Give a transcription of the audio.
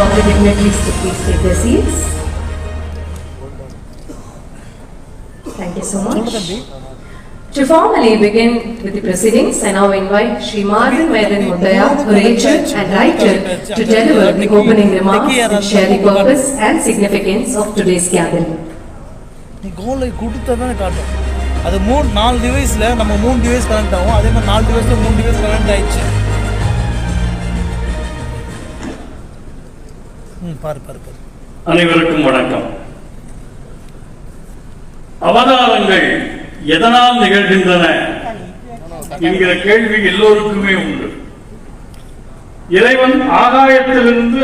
all the dignitaries to please take their seats. Thank you so much. To formally begin with the proceedings, I now invite Shri Marvin Vedan Mutaya, orator and writer, to deliver the opening remarks and share the purpose and significance of today's gathering. அது 4 டிவைஸ்ல நம்ம 3 device connect ஆகும். அதே மாதிரி 4 டிவைஸ்ல 3 device connect ஆயிடுச்சு. பாரு. அனைவருக்கும் வணக்கம். அவதாரங்கள் எதனால் நிகழ்கின்றன என்கிற கேள்வி எல்லோருக்குமே உண்டு. இறைவன் ஆகாயத்திலிருந்து